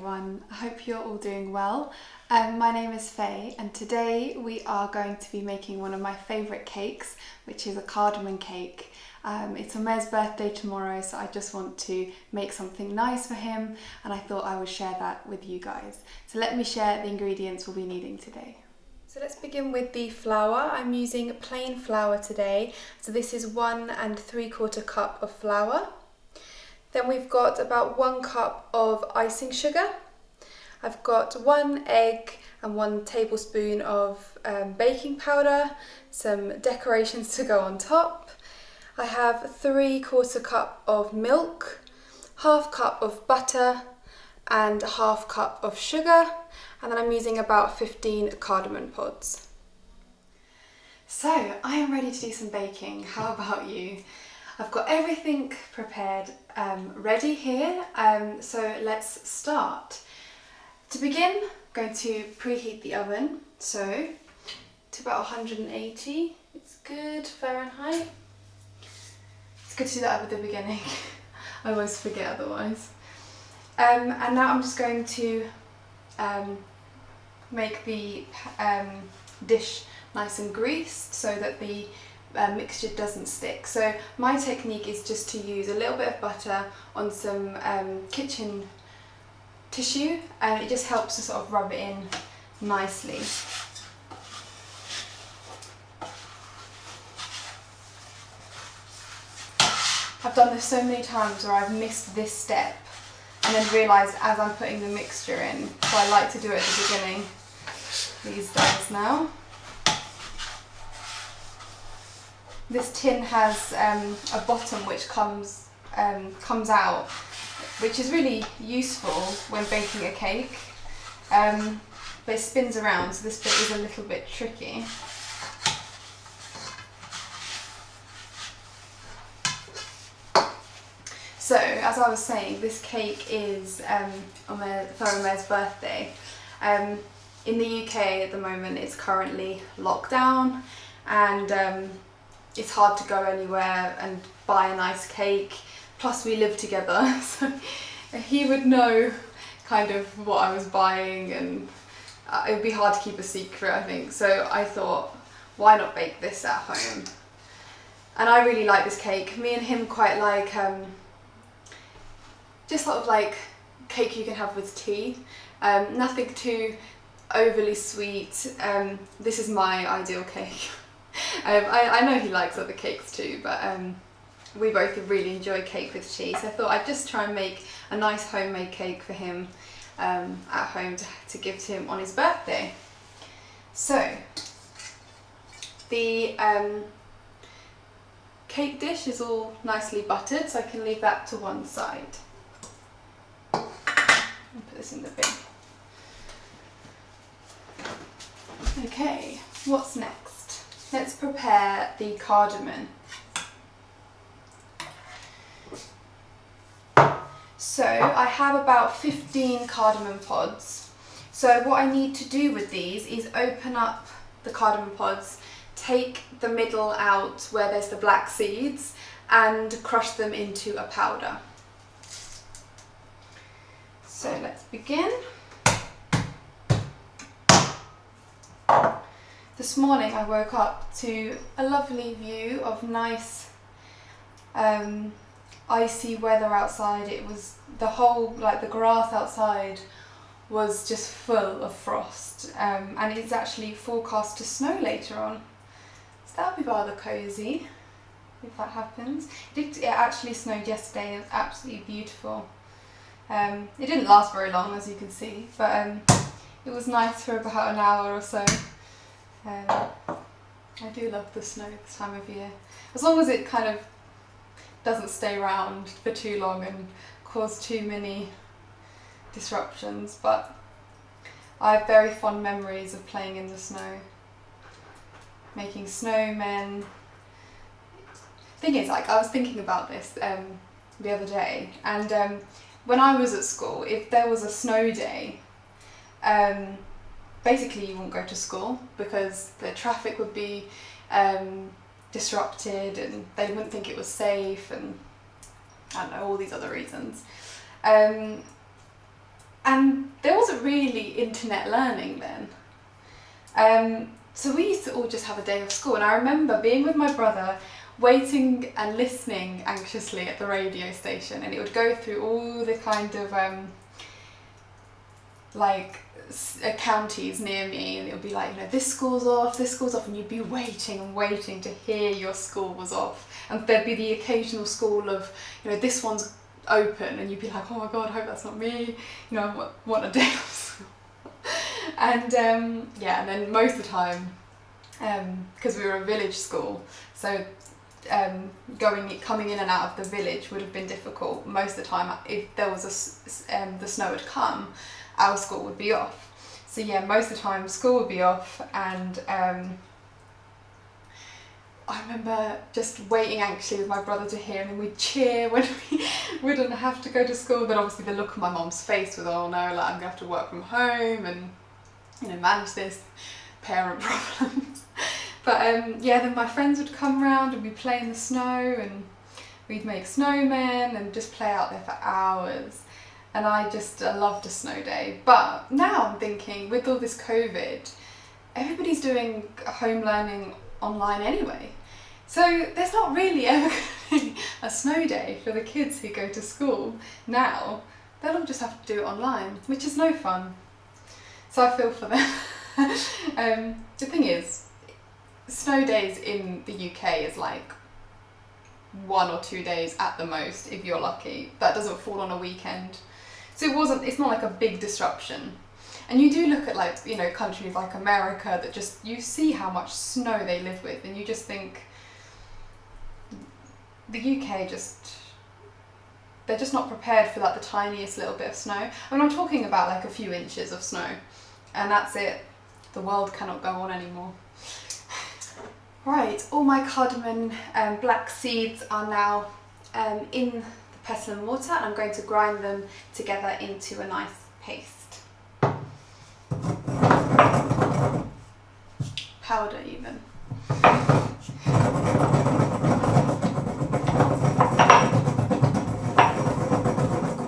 everyone, I hope you're all doing well. My name is Faye and today we are going to be making one of my favourite cakes, which is a cardamom cake. It's Omer's birthday tomorrow, so I just want to make something nice for him and I thought I would share that with you guys. So let me share the ingredients we'll be needing today. So let's begin with the flour. I'm using plain flour today. So this is 1 3/4 cup of flour. Then we've got about 1 cup of icing sugar. I've got 1 egg and 1 tablespoon of baking powder, some decorations to go on top. I have 3/4 cup of milk, 1/2 cup of butter and 1/2 cup of sugar, and then I'm using about 15 cardamom pods. So I am ready to do some baking. How about you? I've got everything prepared, ready here, so let's start. To begin, I'm going to preheat the oven, so to about 180, it's good Fahrenheit. It's good to do that at the beginning, I always forget otherwise. And now I'm just going to make the dish nice and greased so that the mixture doesn't stick. So my technique is just to use a little bit of butter on some kitchen tissue, and it just helps to sort of rub it in nicely. I've done this so many times where I've missed this step and then realised as I'm putting the mixture in, so I like to do it at the beginning these days now. This tin has a bottom which comes out, which is really useful when baking a cake, but it spins around, so this bit is a little bit tricky. So, as I was saying, this cake is for Omer's birthday. In the UK at the moment it's currently locked down, and it's hard to go anywhere and buy a nice cake, plus we live together, so he would know kind of what I was buying, and it would be hard to keep a secret, I think. So I thought, why not bake this at home? And I really like this cake. Me and him quite like just sort of like cake you can have with tea. Nothing too overly sweet. This is my ideal cake. I know he likes other cakes too, but we both really enjoy cake with tea, so I thought I'd just try and make a nice homemade cake for him at home to give to him on his birthday. So the cake dish is all nicely buttered, so I can leave that to one side. And put this in the bin. Okay, what's next? Let's prepare the cardamom. So I have about 15 cardamom pods. So what I need to do with these is open up the cardamom pods, take the middle out where there's the black seeds, and crush them into a powder. So let's begin. This morning I woke up to a lovely view of nice icy weather outside. It was the whole, like the grass outside was just full of frost, and it's actually forecast to snow later on. So that'll be rather cosy if that happens. It actually snowed yesterday. It was absolutely beautiful. It didn't last very long, as you can see, but it was nice for about an hour or so. I do love the snow this time of year, as long as it kind of doesn't stay around for too long and cause too many disruptions. But I have very fond memories of playing in the snow, making snowmen. Thing is, like, I was thinking about this the other day, and when I was at school, if there was a snow day, basically you wouldn't go to school because the traffic would be disrupted and they wouldn't think it was safe, and I don't know, all these other reasons. And there wasn't really internet learning then. So we used to all just have a day of school, and I remember being with my brother, waiting and listening anxiously at the radio station, and it would go through all the kind of counties near me, and it would be like, you know, this school's off, and you'd be waiting and waiting to hear your school was off, and there'd be the occasional school of, you know, this one's open, and you'd be like, oh my god, I hope that's not me, you know, I want a day of school. And yeah, and then most of the time, because we were a village school, so coming in and out of the village would have been difficult. Most of the time, if there was the snow had come, our school would be off. So yeah, most of the time school would be off, and I remember just waiting anxiously with my brother to hear, and then we'd cheer when we wouldn't have to go to school. But obviously the look on my mum's face was, oh no, like I'm gonna have to work from home and, you know, manage this, parent problems. But yeah, then my friends would come round and we'd play in the snow, and we'd make snowmen and just play out there for hours. And I just loved a snow day. But now I'm thinking, with all this COVID, everybody's doing home learning online anyway. So there's not really ever going to be a snow day for the kids who go to school now. They'll all just have to do it online, which is no fun. So I feel for them. The thing is, snow days in the UK is like 1 or 2 days at the most, if you're lucky. That doesn't fall on a weekend. So it's not like a big disruption. And you do look at, like, you know, countries like America that just, you see how much snow they live with, and you just think the UK they're just not prepared for like the tiniest little bit of snow. I mean, I'm talking about like a few inches of snow, and that's it. The world cannot go on anymore. Right, all my cardamom black seeds are now in the pestle and mortar, and I'm going to grind them together into a nice paste. Powder even.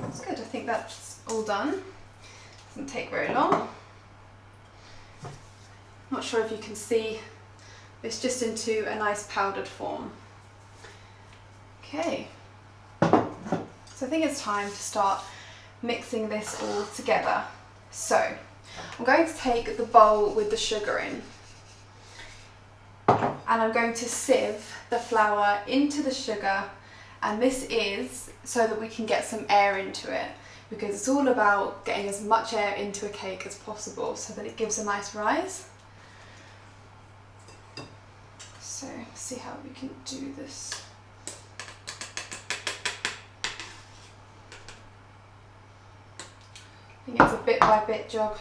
That's good, I think that's all done. Doesn't take very long. Not sure if you can see, it's just into a nice powdered form. Okay, so I think it's time to start mixing this all together. So I'm going to take the bowl with the sugar in, and I'm going to sieve the flour into the sugar, and this is so that we can get some air into it, because it's all about getting as much air into a cake as possible so that it gives a nice rise. So see how we can do this. I think it's a bit by bit job.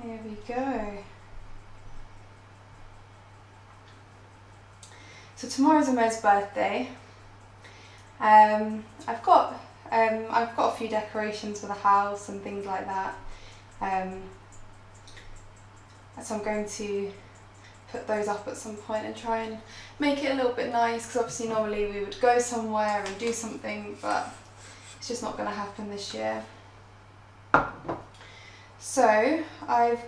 There we go. So tomorrow's Omer's birthday. I've got a few decorations for the house and things like that. So I'm going to put those up at some point and try and make it a little bit nice, because obviously normally we would go somewhere and do something, but it's just not going to happen this year. So I've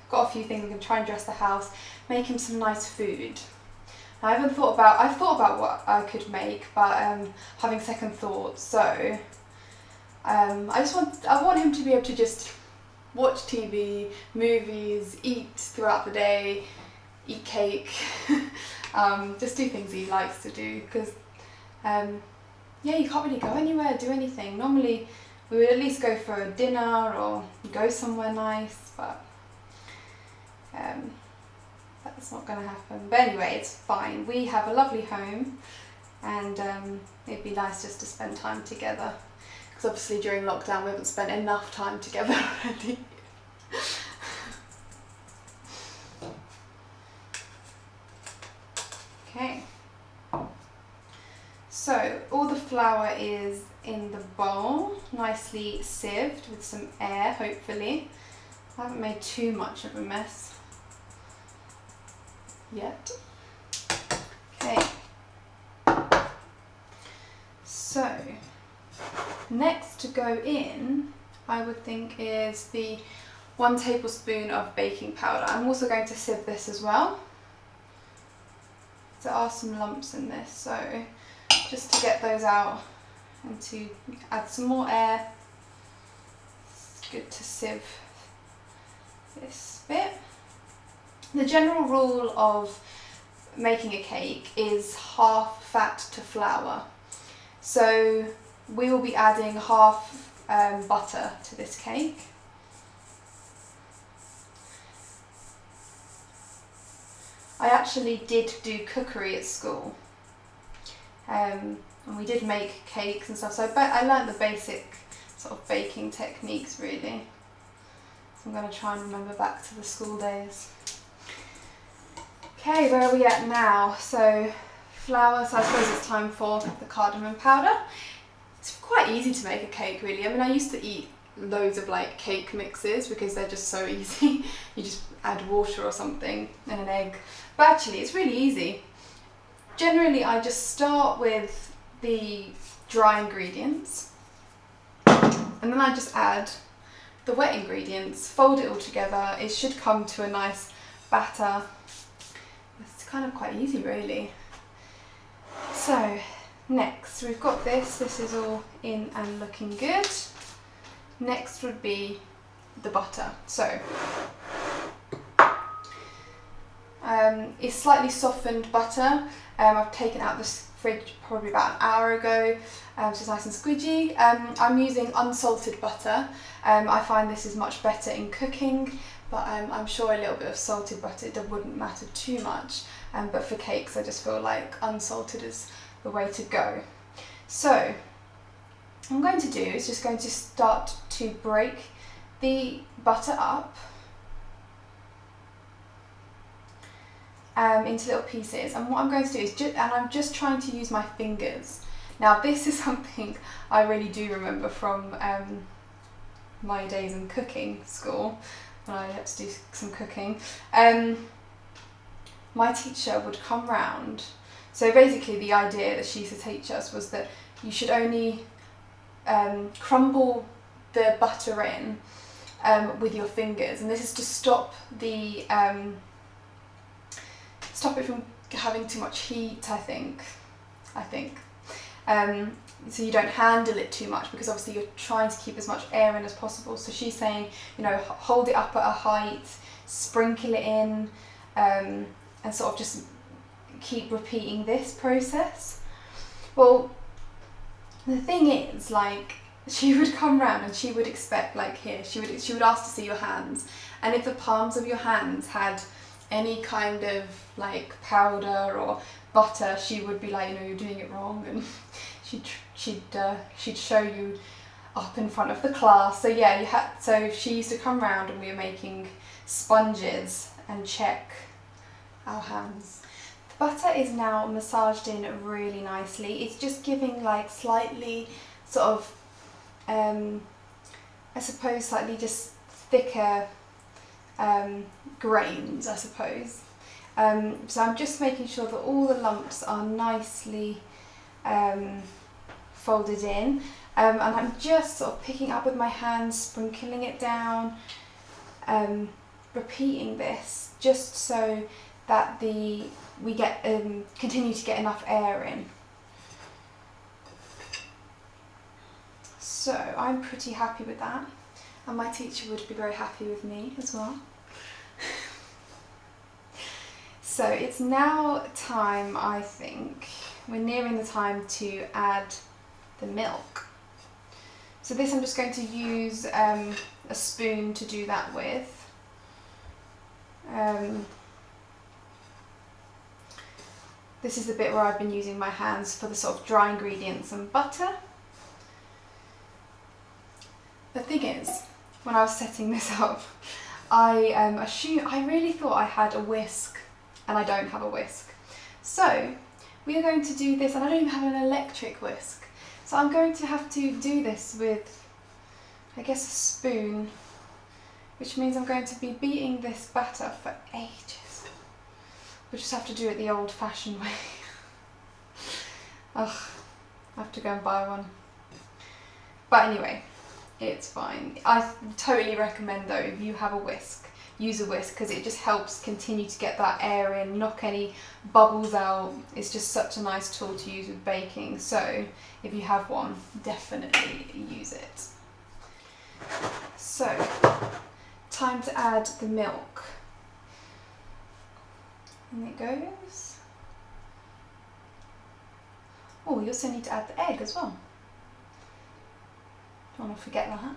got a few things. I'm going to try and dress the house, make him some nice food. Now, I've thought about what I could make, but having second thoughts. So I want him to be able to just watch TV, movies, eat throughout the day, eat cake, just do things he likes to do, because yeah, you can't really go anywhere, do anything. Normally we would at least go for a dinner or go somewhere nice, but that's not going to happen. But anyway, it's fine. We have a lovely home, and it'd be nice just to spend time together, because obviously during lockdown we haven't spent enough time together already. Okay, so all the flour is in the bowl, nicely sieved with some air, hopefully. I haven't made too much of a mess yet. Okay, So next to go in, I would think, is the 1 tablespoon of baking powder. I'm also going to sieve this as well. There are some lumps in this, so just to get those out and to add some more air, it's good to sieve this bit. The general rule of making a cake is half fat to flour. So we will be adding half butter to this cake. I actually did do cookery at school, and we did make cakes and stuff, so I learnt the basic sort of baking techniques really. So I'm going to try and remember back to the school days. Okay, where are we at now? So flour, so I suppose it's time for the cardamom powder. It's quite easy to make a cake really. I mean, I used to eat loads of like cake mixes because they're just so easy. You just add water or something and an egg. But actually it's really easy. Generally I just start with the dry ingredients and then I just add the wet ingredients, fold it all together. It should come to a nice batter. It's kind of quite easy really. So next we've got this is all in and looking good. Next would be the butter. So it's slightly softened butter. I've taken out the fridge probably about an hour ago, so it's nice and squidgy. I'm using unsalted butter. I find this is much better in cooking, but I'm sure a little bit of salted butter wouldn't matter too much. But for cakes I just feel like unsalted is the way to go. So what I'm going to do is just going to start to break the butter up into little pieces, and what I'm going to do is I'm just trying to use my fingers. Now this is something I really do remember from my days in cooking school when I had to do some cooking. My teacher would come round, so basically the idea that she used to teach us was that you should only crumble the butter in with your fingers, and this is to stop the stop it from having too much heat, I think. So you don't handle it too much because obviously you're trying to keep as much air in as possible. So she's saying, you know, hold it up at a height, sprinkle it in, and sort of just keep repeating this process. Well, the thing is, like, she would come round and she would expect, like, here, she would ask to see your hands, and if the palms of your hands had any kind of like powder or butter, she would be like, you know, you're doing it wrong, and she'd show you up in front of the class. So yeah, so she used to come round and we were making sponges and check our hands. The butter is now massaged in really nicely. It's just giving like slightly sort of I suppose slightly just thicker grains, I suppose. So I'm just making sure that all the lumps are nicely folded in, and I'm just sort of picking up with my hands, sprinkling it down, repeating this just so that we get continue to get enough air in. So I'm pretty happy with that, and my teacher would be very happy with me as well. So it's now time, I think, we're nearing the time to add the milk. So this I'm just going to use a spoon to do that with. This is the bit where I've been using my hands for the sort of dry ingredients and butter. The thing is, when I was setting this up, I really thought I had a whisk, and I don't have a whisk. So we are going to do this, and I don't even have an electric whisk. So I'm going to have to do this with, I guess, a spoon, which means I'm going to be beating this batter for ages. We'll just have to do it the old-fashioned way. Ugh. I have to go and buy one. But anyway, it's fine. I totally recommend though, if you have a whisk, use a whisk, because it just helps continue to get that air in, knock any bubbles out. It's just such a nice tool to use with baking. So if you have one, definitely use it. So, time to add the milk. And it goes. Oh, you also need to add the egg as well. Don't want to forget that.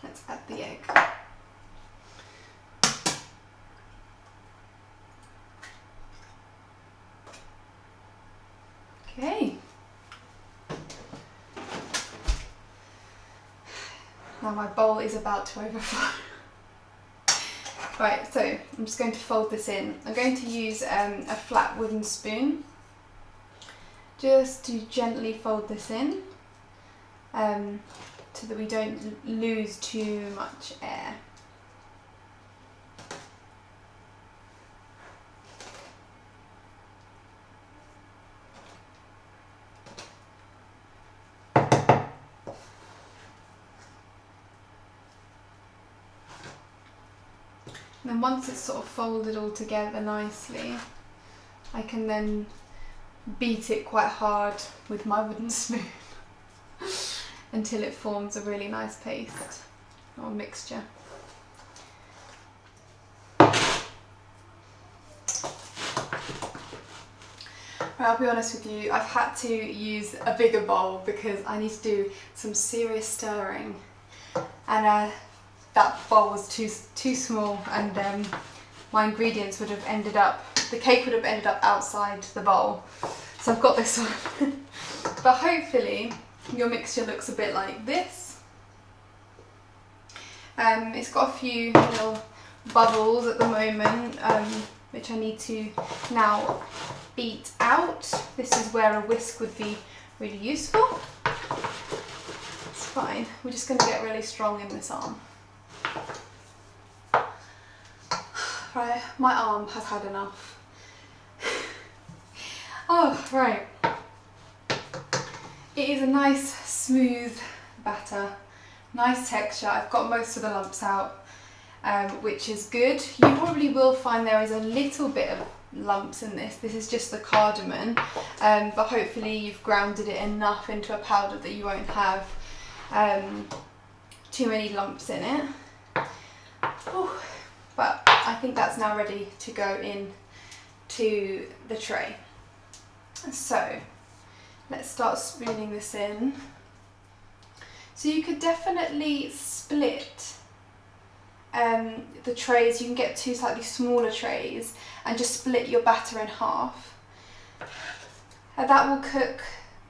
Let's add the egg. Okay. Now my bowl is about to overflow. Right, so I'm just going to fold this in. I'm going to use a flat wooden spoon just to gently fold this in so that we don't lose too much air. And then once it's sort of folded all together nicely, I can then beat it quite hard with my wooden spoon until it forms a really nice paste or mixture. Right, I'll be honest with you, I've had to use a bigger bowl because I need to do some serious stirring, and that bowl was too small, and my ingredients would have ended up, the cake would have ended up outside the bowl. So I've got this one. But hopefully your mixture looks a bit like this. It's got a few little bubbles at the moment, which I need to now beat out. This is where a whisk would be really useful. It's fine. We're just going to get really strong in this arm. Right, my arm has had enough. Oh, right. It is a nice smooth batter, nice texture. I've got most of the lumps out, which is good. You probably will find there is a little bit of lumps in this. This is just the cardamom, but hopefully you've grounded it enough into a powder that you won't have too many lumps in it. Ooh, but I think that's now ready to go in to the tray. So let's start spooning this in. So you could definitely split the trays. You can get two slightly smaller trays and just split your batter in half. That will cook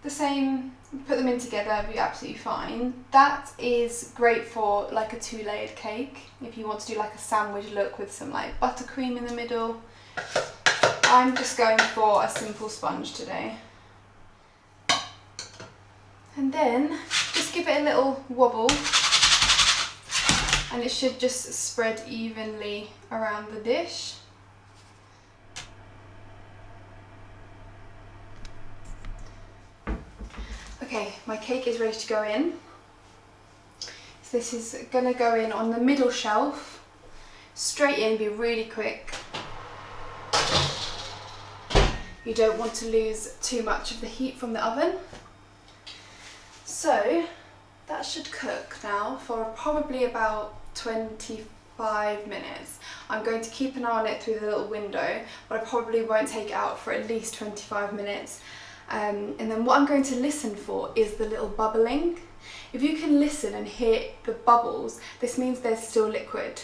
the same, put them in together, it'll be absolutely fine. That is great for like a 2-layered cake, if you want to do like a sandwich look with some like buttercream in the middle. I'm just going for a simple sponge today. And then just give it a little wobble and it should just spread evenly around the dish. Okay, my cake is ready to go in. So this is going to go in on the middle shelf, straight in, be really quick. You don't want to lose too much of the heat from the oven. So that should cook now for probably about 25 minutes. I'm going to keep an eye on it through the little window, but I probably won't take it out for at least 25 minutes. And then what I'm going to listen for is the little bubbling. If you can listen and hear the bubbles, this means there's still liquid.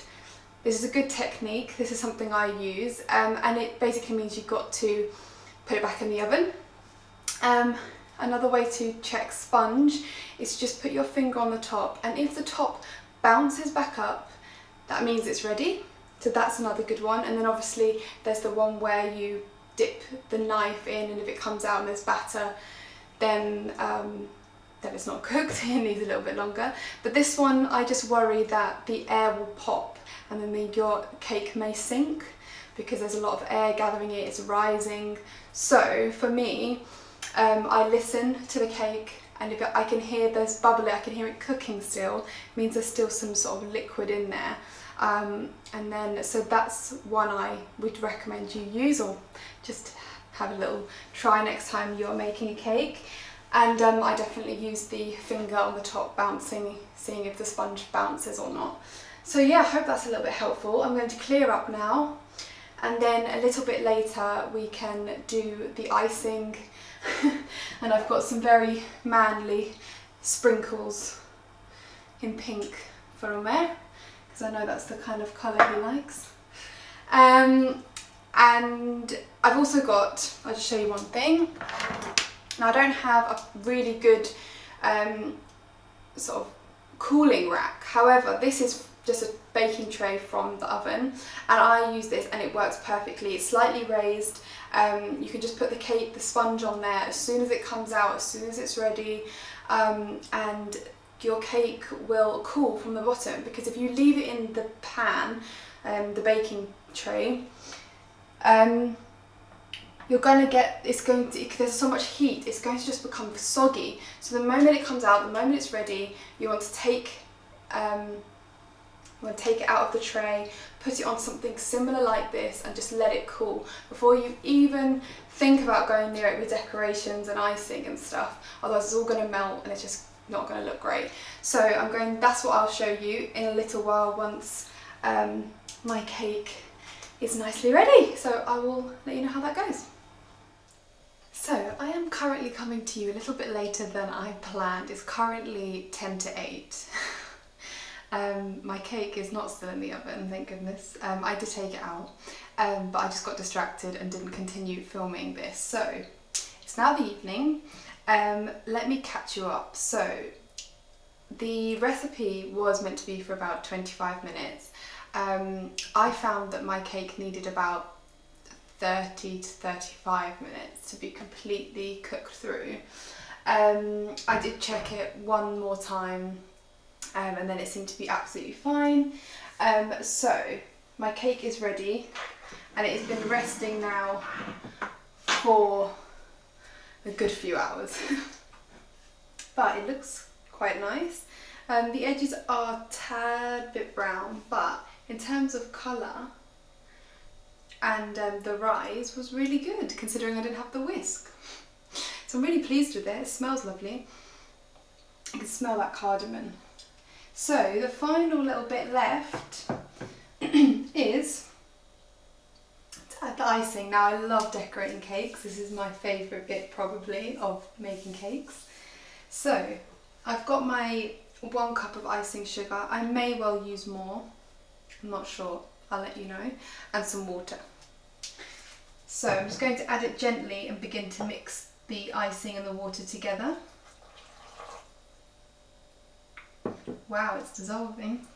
This is a good technique. This is something I use, and it basically means you've got to put it back in the oven. Another way to check sponge is just put your finger on the top, and if the top bounces back up, that means it's ready. So that's another good one. And then obviously there's the one where you dip the knife in, and if it comes out and there's batter, then it's not cooked. It needs a little bit longer. But this one, I just worry that the air will pop and then your cake may sink because there's a lot of air gathering it, it's rising. So for me, I listen to the cake, and if I can hear there's bubbling, I can hear it cooking still, it means there's still some sort of liquid in there. And then, so that's one I would recommend you use, or just have a little try next time you're making a cake. And I definitely use the finger on the top bouncing, seeing if the sponge bounces or not. So yeah, I hope that's a little bit helpful. I'm going to clear up now, and then a little bit later we can do the icing. And I've got some very manly sprinkles in pink for Omer, because I know that's the kind of colour he likes. And I've also got, I'll just show you one thing. Now I don't have a really good sort of cooling rack, however this is just a baking tray from the oven, and I use this and it works perfectly. It's slightly raised, you can just put the sponge on there as soon as it comes out, as soon as it's ready, and your cake will cool from the bottom, because if you leave it in the pan, the baking tray, you're going to get, there's so much heat, it's going to just become soggy. So the moment it comes out, the moment it's ready, you want to take it out of the tray, put it on something similar like this, and just let it cool before you even think about going near it with decorations and icing and stuff. Otherwise it's all going to melt and it's just not going to look great. So that's what I'll show you in a little while once my cake is nicely ready. So I will let you know how that goes. So I am currently coming to you a little bit later than I planned. It's currently 10 to 8. My cake is not still in the oven, thank goodness. I did take it out, but I just got distracted and didn't continue filming this. So it's now the evening. Let me catch you up. So the recipe was meant to be for about 25 minutes. I found that my cake needed about 30 to 35 minutes to be completely cooked through. I did check it one more time, and then it seemed to be absolutely fine. So my cake is ready, and it has been resting now for a good few hours. But it looks quite nice. The edges are a tad bit brown, but in terms of colour and the rise was really good, considering I didn't have the whisk. So I'm really pleased with it. It smells lovely. I can smell that cardamom. So the final little bit left is to add the icing. Now I love decorating cakes. This is my favourite bit probably of making cakes. So I've got my 1 cup of icing sugar. I may well use more, I'm not sure, I'll let you know, and some water. So I'm just going to add it gently and begin to mix the icing and the water together. Wow, it's dissolving.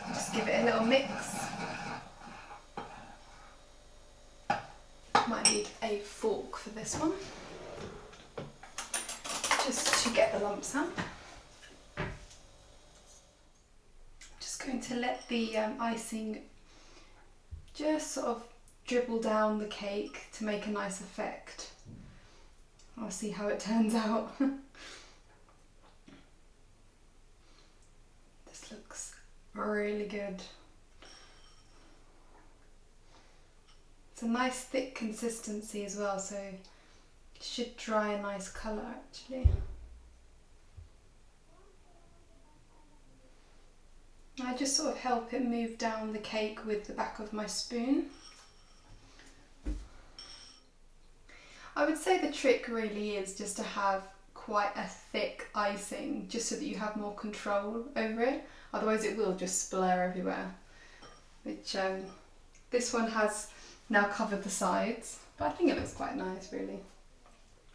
Just give it a little mix. Might need a fork for this one, just to get the lumps out. Just going to let the icing just sort of dribble down the cake to make a nice effect. I'll see how it turns out. This looks really good. It's a nice thick consistency as well, so it should dry a nice colour actually. I just sort of help it move down the cake with the back of my spoon. I would say the trick really is just to have quite a thick icing, just so that you have more control over it. Otherwise it will just splatter everywhere, which this one has now covered the sides, but I think it looks quite nice really.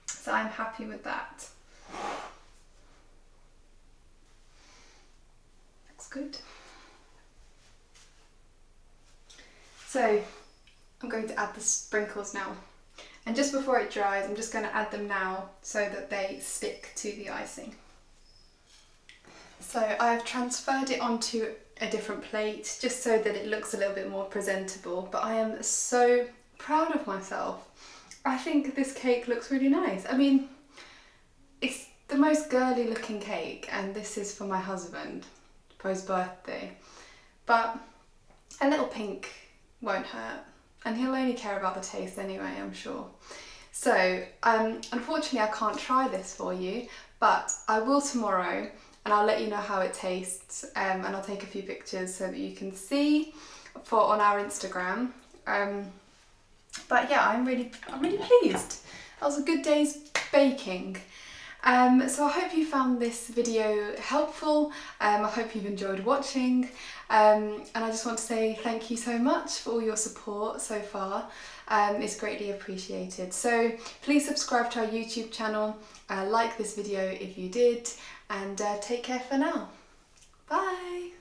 So I'm happy with that. Looks good. So I'm going to add the sprinkles now. And just before it dries, I'm just going to add them now so that they stick to the icing. So I've transferred it onto a different plate just so that it looks a little bit more presentable, but I am so proud of myself. I think this cake looks really nice. I mean, it's the most girly looking cake, and this is for my husband for his birthday, but a little pink won't hurt, and he'll only care about the taste anyway, I'm sure. So unfortunately I can't try this for you, but I will tomorrow, and I'll let you know how it tastes, and I'll take a few pictures so that you can see on our Instagram. But yeah, I'm really pleased. That was a good day's baking. So I hope you found this video helpful. I hope you've enjoyed watching, and I just want to say thank you so much for all your support so far. It's greatly appreciated. So please subscribe to our YouTube channel, like this video if you did, and take care for now. Bye!